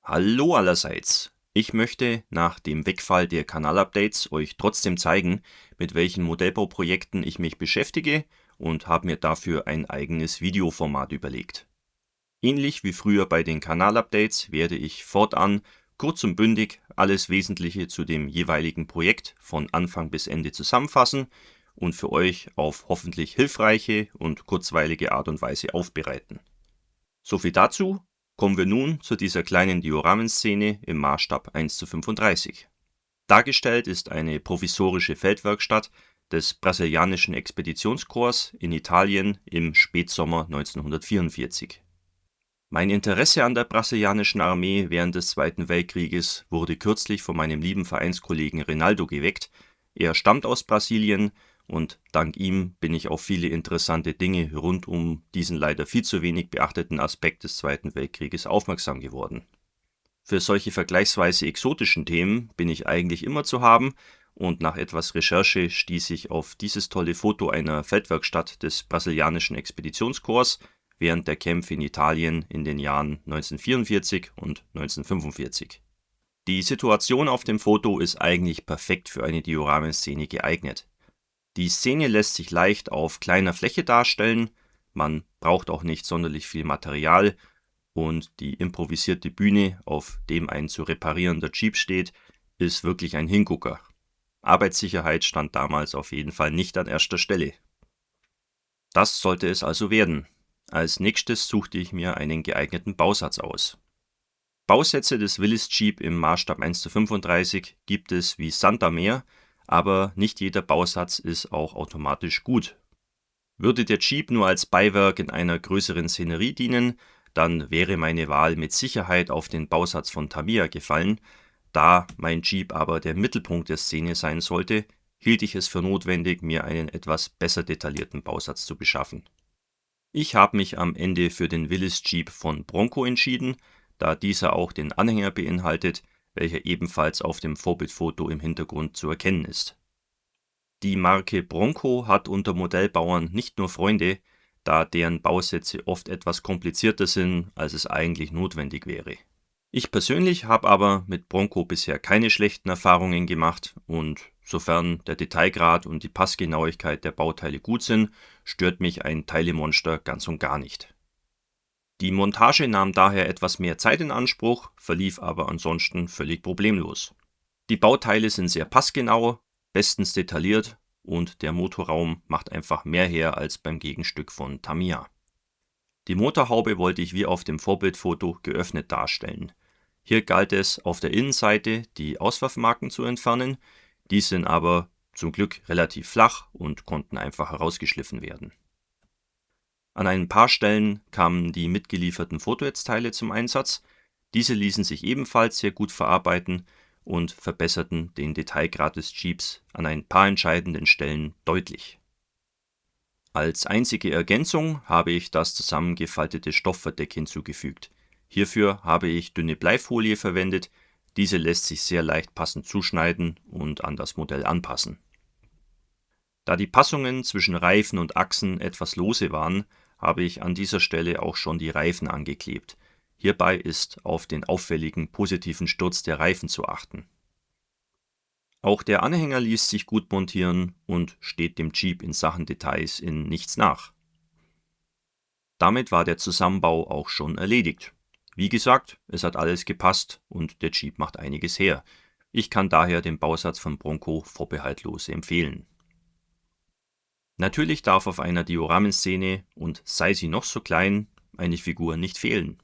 Hallo allerseits! Ich möchte nach dem Wegfall der Kanalupdates euch trotzdem zeigen, mit welchen Modellbauprojekten ich mich beschäftige und habe mir dafür ein eigenes Videoformat überlegt. Ähnlich wie früher bei den Kanalupdates werde ich fortan kurz und bündig alles Wesentliche zu dem jeweiligen Projekt von Anfang bis Ende zusammenfassen und für euch auf hoffentlich hilfreiche und kurzweilige Art und Weise aufbereiten. Soviel dazu. Kommen wir nun zu dieser kleinen Dioramenszene im Maßstab 1:35. Dargestellt ist eine provisorische Feldwerkstatt des brasilianischen Expeditionskorps in Italien im Spätsommer 1944. Mein Interesse an der brasilianischen Armee während des Zweiten Weltkrieges wurde kürzlich von meinem lieben Vereinskollegen Rinaldo geweckt. Er stammt aus Brasilien und dank ihm bin ich auf viele interessante Dinge rund um diesen leider viel zu wenig beachteten Aspekt des Zweiten Weltkrieges aufmerksam geworden. Für solche vergleichsweise exotischen Themen bin ich eigentlich immer zu haben und nach etwas Recherche stieß ich auf dieses tolle Foto einer Feldwerkstatt des brasilianischen Expeditionskorps während der Kämpfe in Italien in den Jahren 1944 und 1945. Die Situation auf dem Foto ist eigentlich perfekt für eine Dioramenszene geeignet. Die Szene lässt sich leicht auf kleiner Fläche darstellen, man braucht auch nicht sonderlich viel Material und die improvisierte Bühne, auf dem ein zu reparierender Jeep steht, ist wirklich ein Hingucker. Arbeitssicherheit stand damals auf jeden Fall nicht an erster Stelle. Das sollte es also werden. Als nächstes suchte ich mir einen geeigneten Bausatz aus. Bausätze des Willys Jeep im Maßstab 1:35 gibt es wie Sand am Meer, aber nicht jeder Bausatz ist auch automatisch gut. Würde der Jeep nur als Beiwerk in einer größeren Szenerie dienen, dann wäre meine Wahl mit Sicherheit auf den Bausatz von Tamiya gefallen. Da mein Jeep aber der Mittelpunkt der Szene sein sollte, hielt ich es für notwendig, mir einen etwas besser detaillierten Bausatz zu beschaffen. Ich habe mich am Ende für den Willys Jeep von Bronco entschieden, da dieser auch den Anhänger beinhaltet, welcher ebenfalls auf dem Vorbildfoto im Hintergrund zu erkennen ist. Die Marke Bronco hat unter Modellbauern nicht nur Freunde, da deren Bausätze oft etwas komplizierter sind, als es eigentlich notwendig wäre. Ich persönlich habe aber mit Bronco bisher keine schlechten Erfahrungen gemacht und sofern der Detailgrad und die Passgenauigkeit der Bauteile gut sind, stört mich ein Teilemonster ganz und gar nicht. Die Montage nahm daher etwas mehr Zeit in Anspruch, verlief aber ansonsten völlig problemlos. Die Bauteile sind sehr passgenau, bestens detailliert und der Motorraum macht einfach mehr her als beim Gegenstück von Tamiya. Die Motorhaube wollte ich wie auf dem Vorbildfoto geöffnet darstellen. Hier galt es, auf der Innenseite die Auswurfmarken zu entfernen, die sind aber zum Glück relativ flach und konnten einfach herausgeschliffen werden. An ein paar Stellen kamen die mitgelieferten Fotonetzteile zum Einsatz, diese ließen sich ebenfalls sehr gut verarbeiten und verbesserten den Detailgrad des Jeeps an ein paar entscheidenden Stellen deutlich. Als einzige Ergänzung habe ich das zusammengefaltete Stoffverdeck hinzugefügt. Hierfür habe ich dünne Bleifolie verwendet, diese lässt sich sehr leicht passend zuschneiden und an das Modell anpassen. Da die Passungen zwischen Reifen und Achsen etwas lose waren, habe ich an dieser Stelle auch schon die Reifen angeklebt. Hierbei ist auf den auffälligen positiven Sturz der Reifen zu achten. Auch der Anhänger ließ sich gut montieren und steht dem Jeep in Sachen Details in nichts nach. Damit war der Zusammenbau auch schon erledigt. Wie gesagt, es hat alles gepasst und der Jeep macht einiges her. Ich kann daher den Bausatz von Bronco vorbehaltlos empfehlen. Natürlich darf auf einer Dioramenszene, und sei sie noch so klein, eine Figur nicht fehlen.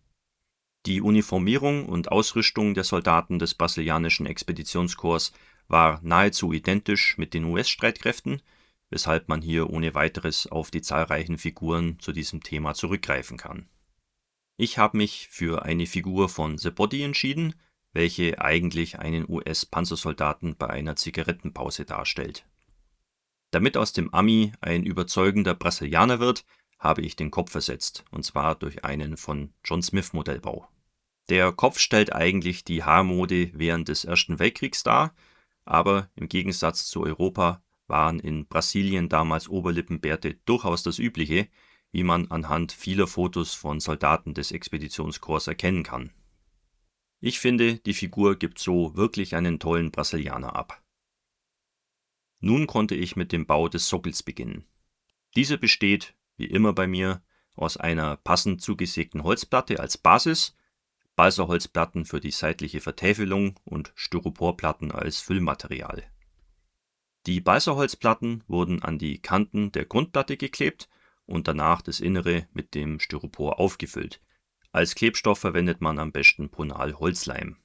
Die Uniformierung und Ausrüstung der Soldaten des brasilianischen Expeditionskorps war nahezu identisch mit den US-Streitkräften, weshalb man hier ohne weiteres auf die zahlreichen Figuren zu diesem Thema zurückgreifen kann. Ich habe mich für eine Figur von The Body entschieden, welche eigentlich einen US-Panzersoldaten bei einer Zigarettenpause darstellt. Damit aus dem Ami ein überzeugender Brasilianer wird, habe ich den Kopf ersetzt, und zwar durch einen von John Smith Modellbau. Der Kopf stellt eigentlich die Haarmode während des Ersten Weltkriegs dar, aber im Gegensatz zu Europa waren in Brasilien damals Oberlippenbärte durchaus das Übliche, wie man anhand vieler Fotos von Soldaten des Expeditionskorps erkennen kann. Ich finde, die Figur gibt so wirklich einen tollen Brasilianer ab. Nun konnte ich mit dem Bau des Sockels beginnen. Dieser besteht, wie immer bei mir, aus einer passend zugesägten Holzplatte als Basis, Balsaholzplatten für die seitliche Vertäfelung und Styroporplatten als Füllmaterial. Die Balsaholzplatten wurden an die Kanten der Grundplatte geklebt und danach das Innere mit dem Styropor aufgefüllt. Als Klebstoff verwendet man am besten Pronal-Holzleim.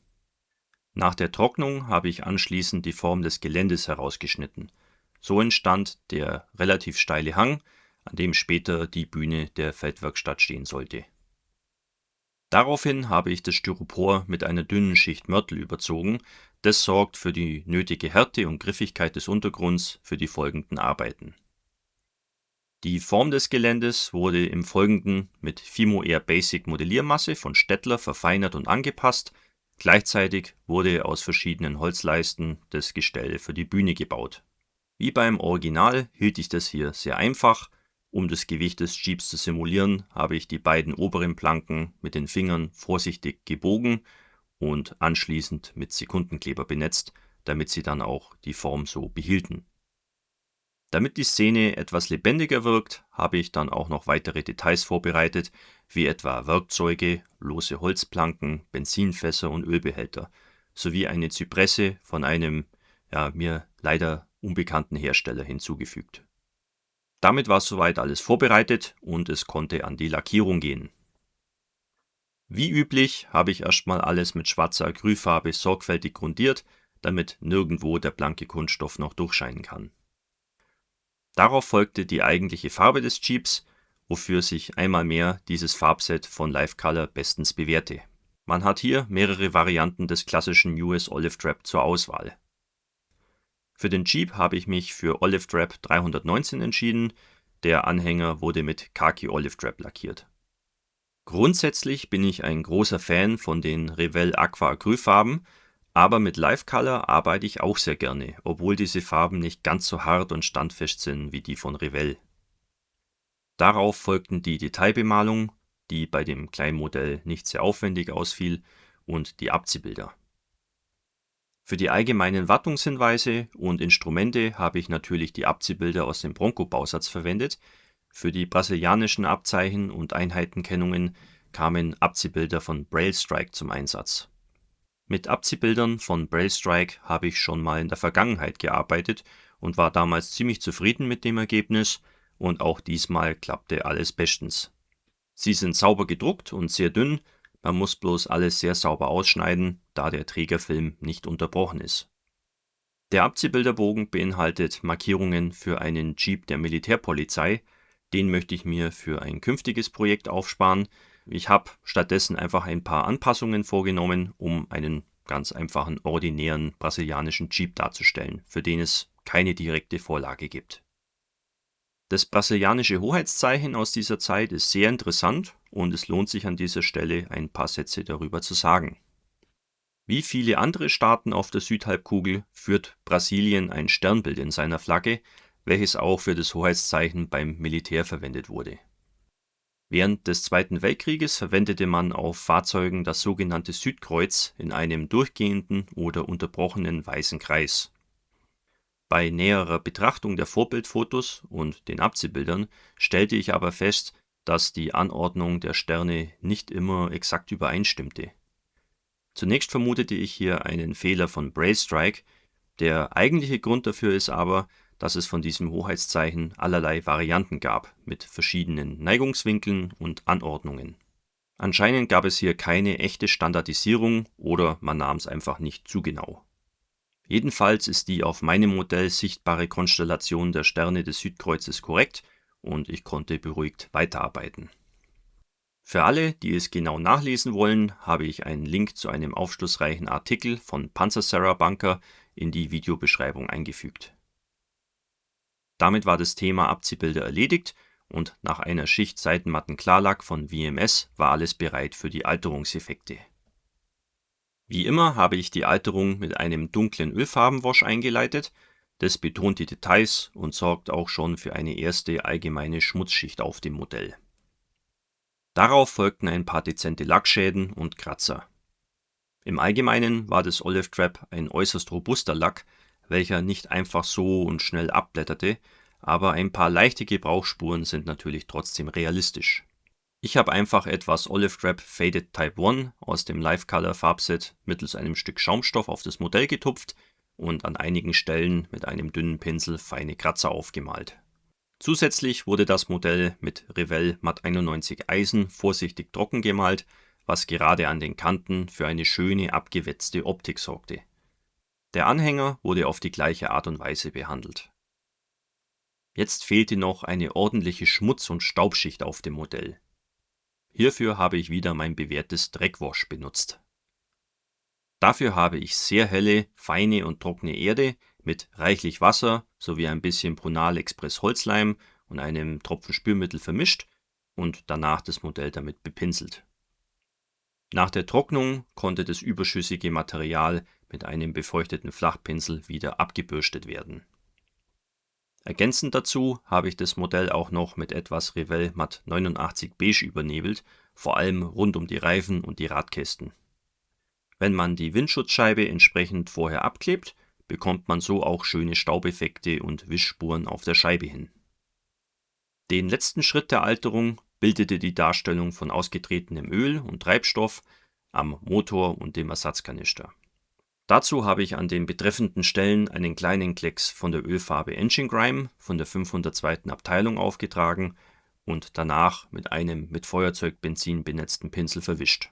Nach der Trocknung habe ich anschließend die Form des Geländes herausgeschnitten. So entstand der relativ steile Hang, an dem später die Bühne der Feldwerkstatt stehen sollte. Daraufhin habe ich das Styropor mit einer dünnen Schicht Mörtel überzogen. Das sorgt für die nötige Härte und Griffigkeit des Untergrunds für die folgenden Arbeiten. Die Form des Geländes wurde im Folgenden mit Fimo Air Basic Modelliermasse von Stettler verfeinert und angepasst. Gleichzeitig wurde aus verschiedenen Holzleisten das Gestell für die Bühne gebaut. Wie beim Original hielt ich das hier sehr einfach. Um das Gewicht des Jeeps zu simulieren, habe ich die beiden oberen Planken mit den Fingern vorsichtig gebogen und anschließend mit Sekundenkleber benetzt, damit sie dann auch die Form so behielten. Damit die Szene etwas lebendiger wirkt, habe ich dann auch noch weitere Details vorbereitet, wie etwa Werkzeuge, lose Holzplanken, Benzinfässer und Ölbehälter, sowie eine Zypresse von einem mir leider unbekannten Hersteller hinzugefügt. Damit war soweit alles vorbereitet und es konnte an die Lackierung gehen. Wie üblich habe ich erstmal alles mit schwarzer Acrylfarbe sorgfältig grundiert, damit nirgendwo der blanke Kunststoff noch durchscheinen kann. Darauf folgte die eigentliche Farbe des Jeeps, wofür sich einmal mehr dieses Farbset von Life-Color bestens bewährte. Man hat hier mehrere Varianten des klassischen US Olive Drab zur Auswahl. Für den Jeep habe ich mich für Olive Drab 319 entschieden, der Anhänger wurde mit Khaki Olive Drab lackiert. Grundsätzlich bin ich ein großer Fan von den Revell Aqua Acrylfarben, aber mit Life-Color arbeite ich auch sehr gerne, obwohl diese Farben nicht ganz so hart und standfest sind wie die von Revell. Darauf folgten die Detailbemalung, die bei dem Kleinmodell nicht sehr aufwendig ausfiel, und die Abziehbilder. Für die allgemeinen Wartungshinweise und Instrumente habe ich natürlich die Abziehbilder aus dem Bronco-Bausatz verwendet. Für die brasilianischen Abzeichen und Einheitenkennungen kamen Abziehbilder von Braille Strike zum Einsatz. Mit Abziehbildern von Braille Strike habe ich schon mal in der Vergangenheit gearbeitet und war damals ziemlich zufrieden mit dem Ergebnis, und auch diesmal klappte alles bestens. Sie sind sauber gedruckt und sehr dünn, man muss bloß alles sehr sauber ausschneiden, da der Trägerfilm nicht unterbrochen ist. Der Abziehbilderbogen beinhaltet Markierungen für einen Jeep der Militärpolizei. Den möchte ich mir für ein künftiges Projekt aufsparen. Ich habe stattdessen einfach ein paar Anpassungen vorgenommen, um einen ganz einfachen, ordinären brasilianischen Jeep darzustellen, für den es keine direkte Vorlage gibt. Das brasilianische Hoheitszeichen aus dieser Zeit ist sehr interessant und es lohnt sich an dieser Stelle ein paar Sätze darüber zu sagen. Wie viele andere Staaten auf der Südhalbkugel führt Brasilien ein Sternbild in seiner Flagge, welches auch für das Hoheitszeichen beim Militär verwendet wurde. Während des Zweiten Weltkrieges verwendete man auf Fahrzeugen das sogenannte Südkreuz in einem durchgehenden oder unterbrochenen weißen Kreis. Bei näherer Betrachtung der Vorbildfotos und den Abziehbildern stellte ich aber fest, dass die Anordnung der Sterne nicht immer exakt übereinstimmte. Zunächst vermutete ich hier einen Fehler von Braille Strike, der eigentliche Grund dafür ist aber, dass es von diesem Hoheitszeichen allerlei Varianten gab, mit verschiedenen Neigungswinkeln und Anordnungen. Anscheinend gab es hier keine echte Standardisierung oder man nahm es einfach nicht zu genau. Jedenfalls ist die auf meinem Modell sichtbare Konstellation der Sterne des Südkreuzes korrekt und ich konnte beruhigt weiterarbeiten. Für alle, die es genau nachlesen wollen, habe ich einen Link zu einem aufschlussreichen Artikel von Panzer Bunker in die Videobeschreibung eingefügt. Damit war das Thema Abziehbilder erledigt und nach einer Schicht Seitenmatten Klarlack von WMS war alles bereit für die Alterungseffekte. Wie immer habe ich die Alterung mit einem dunklen Ölfarbenwash eingeleitet. Das betont die Details und sorgt auch schon für eine erste allgemeine Schmutzschicht auf dem Modell. Darauf folgten ein paar dezente Lackschäden und Kratzer. Im Allgemeinen war das Olive Drab ein äußerst robuster Lack, welcher nicht einfach so und schnell abblätterte, aber ein paar leichte Gebrauchsspuren sind natürlich trotzdem realistisch. Ich habe einfach etwas Olive Drab Faded Type 1 aus dem Live Color Farbset mittels einem Stück Schaumstoff auf das Modell getupft und an einigen Stellen mit einem dünnen Pinsel feine Kratzer aufgemalt. Zusätzlich wurde das Modell mit Revell Matt 91 Eisen vorsichtig trocken gemalt, was gerade an den Kanten für eine schöne abgewetzte Optik sorgte. Der Anhänger wurde auf die gleiche Art und Weise behandelt. Jetzt fehlte noch eine ordentliche Schmutz- und Staubschicht auf dem Modell. Hierfür habe ich wieder mein bewährtes Dreckwash benutzt. Dafür habe ich sehr helle, feine und trockene Erde mit reichlich Wasser sowie ein bisschen Pronal Express Holzleim und einem Tropfen Spülmittel vermischt und danach das Modell damit bepinselt. Nach der Trocknung konnte das überschüssige Material mit einem befeuchteten Flachpinsel wieder abgebürstet werden. Ergänzend dazu habe ich das Modell auch noch mit etwas Revell Matt 89 Beige übernebelt, vor allem rund um die Reifen und die Radkästen. Wenn man die Windschutzscheibe entsprechend vorher abklebt, bekommt man so auch schöne Staubeffekte und Wischspuren auf der Scheibe hin. Den letzten Schritt der Alterung bildete die Darstellung von ausgetretenem Öl und Treibstoff am Motor und dem Ersatzkanister. Dazu habe ich an den betreffenden Stellen einen kleinen Klecks von der Ölfarbe Engine Grime von der 502. Abteilung aufgetragen und danach mit einem mit Feuerzeugbenzin benetzten Pinsel verwischt.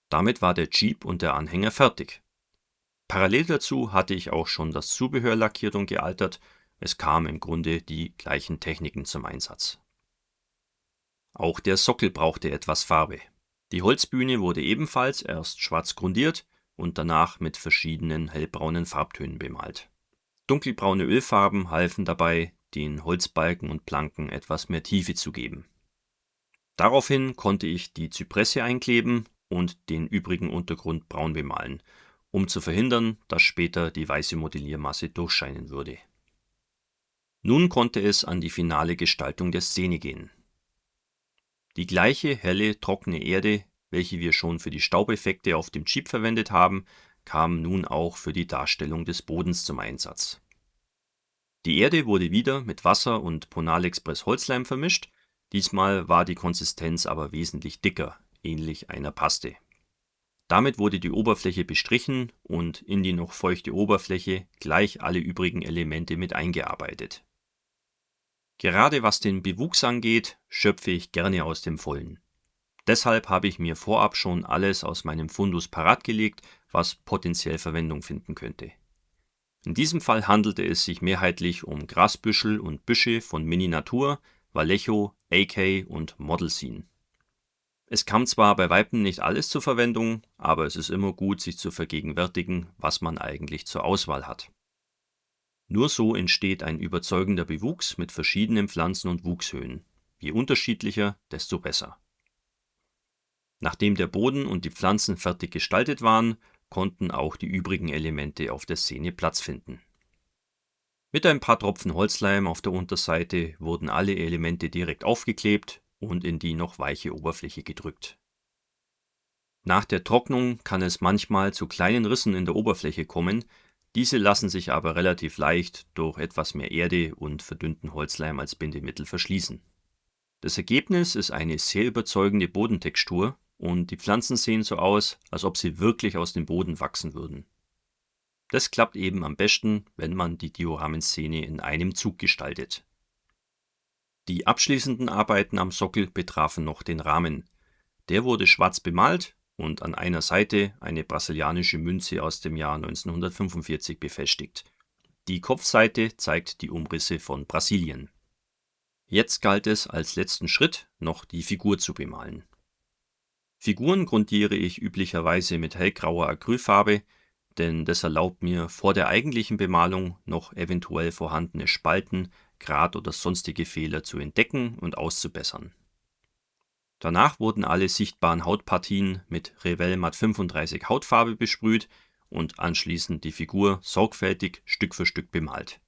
Damit war der Jeep und der Anhänger fertig. Parallel dazu hatte ich auch schon das Zubehör lackiert und gealtert, es kamen im Grunde die gleichen Techniken zum Einsatz. Auch der Sockel brauchte etwas Farbe. Die Holzbühne wurde ebenfalls erst schwarz grundiert und danach mit verschiedenen hellbraunen Farbtönen bemalt. Dunkelbraune Ölfarben halfen dabei, den Holzbalken und Planken etwas mehr Tiefe zu geben. Daraufhin konnte ich die Zypresse einkleben und den übrigen Untergrund braun bemalen, um zu verhindern, dass später die weiße Modelliermasse durchscheinen würde. Nun konnte es an die finale Gestaltung der Szene gehen. Die gleiche helle, trockene Erde, welche wir schon für die Staubeffekte auf dem Jeep verwendet haben, kam nun auch für die Darstellung des Bodens zum Einsatz. Die Erde wurde wieder mit Wasser und Pronal Express Holzleim vermischt, diesmal war die Konsistenz aber wesentlich dicker, ähnlich einer Paste. Damit wurde die Oberfläche bestrichen und in die noch feuchte Oberfläche gleich alle übrigen Elemente mit eingearbeitet. Gerade was den Bewuchs angeht, schöpfe ich gerne aus dem Vollen. Deshalb habe ich mir vorab schon alles aus meinem Fundus parat gelegt, was potenziell Verwendung finden könnte. In diesem Fall handelte es sich mehrheitlich um Grasbüschel und Büsche von Mini Natur, Vallejo, AK und Model Scene. Es kam zwar bei Weitem nicht alles zur Verwendung, aber es ist immer gut, sich zu vergegenwärtigen, was man eigentlich zur Auswahl hat. Nur so entsteht ein überzeugender Bewuchs mit verschiedenen Pflanzen und Wuchshöhen. Je unterschiedlicher, desto besser. Nachdem der Boden und die Pflanzen fertig gestaltet waren, konnten auch die übrigen Elemente auf der Szene Platz finden. Mit ein paar Tropfen Holzleim auf der Unterseite wurden alle Elemente direkt aufgeklebt und in die noch weiche Oberfläche gedrückt. Nach der Trocknung kann es manchmal zu kleinen Rissen in der Oberfläche kommen, diese lassen sich aber relativ leicht durch etwas mehr Erde und verdünnten Holzleim als Bindemittel verschließen. Das Ergebnis ist eine sehr überzeugende Bodentextur und die Pflanzen sehen so aus, als ob sie wirklich aus dem Boden wachsen würden. Das klappt eben am besten, wenn man die Dioramenszene in einem Zug gestaltet. Die abschließenden Arbeiten am Sockel betrafen noch den Rahmen. Der wurde schwarz bemalt und an einer Seite eine brasilianische Münze aus dem Jahr 1945 befestigt. Die Kopfseite zeigt die Umrisse von Brasilien. Jetzt galt es als letzten Schritt, noch die Figur zu bemalen. Figuren grundiere ich üblicherweise mit hellgrauer Acrylfarbe, denn das erlaubt mir vor der eigentlichen Bemalung noch eventuell vorhandene Spalten, Grat- oder sonstige Fehler zu entdecken und auszubessern. Danach wurden alle sichtbaren Hautpartien mit Revell Matt 35 Hautfarbe besprüht und anschließend die Figur sorgfältig Stück für Stück bemalt.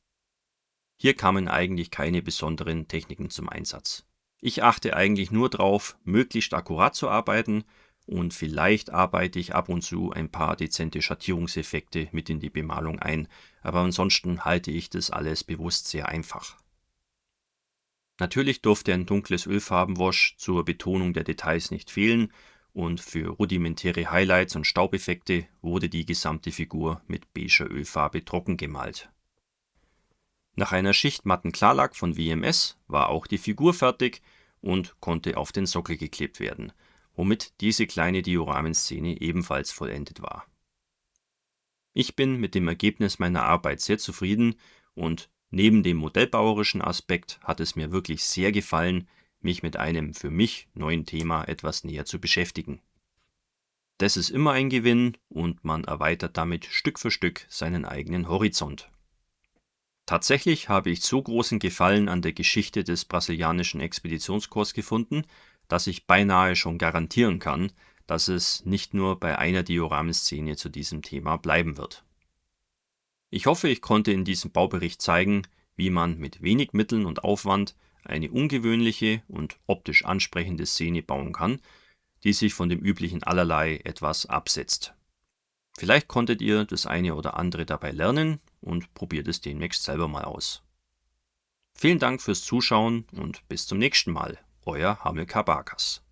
Hier kamen eigentlich keine besonderen Techniken zum Einsatz. Ich achte eigentlich nur darauf, möglichst akkurat zu arbeiten und vielleicht arbeite ich ab und zu ein paar dezente Schattierungseffekte mit in die Bemalung ein, aber ansonsten halte ich das alles bewusst sehr einfach. Natürlich durfte ein dunkles Ölfarbenwash zur Betonung der Details nicht fehlen und für rudimentäre Highlights und Staubeffekte wurde die gesamte Figur mit beiger Ölfarbe trocken gemalt. Nach einer Schicht matten Klarlack von WMS war auch die Figur fertig und konnte auf den Sockel geklebt werden, womit diese kleine Dioramenszene ebenfalls vollendet war. Ich bin mit dem Ergebnis meiner Arbeit sehr zufrieden und neben dem modellbauerischen Aspekt hat es mir wirklich sehr gefallen, mich mit einem für mich neuen Thema etwas näher zu beschäftigen. Das ist immer ein Gewinn und man erweitert damit Stück für Stück seinen eigenen Horizont. Tatsächlich habe ich so großen Gefallen an der Geschichte des brasilianischen Expeditionskorps gefunden, dass ich beinahe schon garantieren kann, dass es nicht nur bei einer Dioramenszene zu diesem Thema bleiben wird. Ich hoffe, ich konnte in diesem Baubericht zeigen, wie man mit wenig Mitteln und Aufwand eine ungewöhnliche und optisch ansprechende Szene bauen kann, die sich von dem üblichen Allerlei etwas absetzt. Vielleicht konntet ihr das eine oder andere dabei lernen und probiert es demnächst selber mal aus. Vielen Dank fürs Zuschauen und bis zum nächsten Mal. Euer Hamilcar Barkas.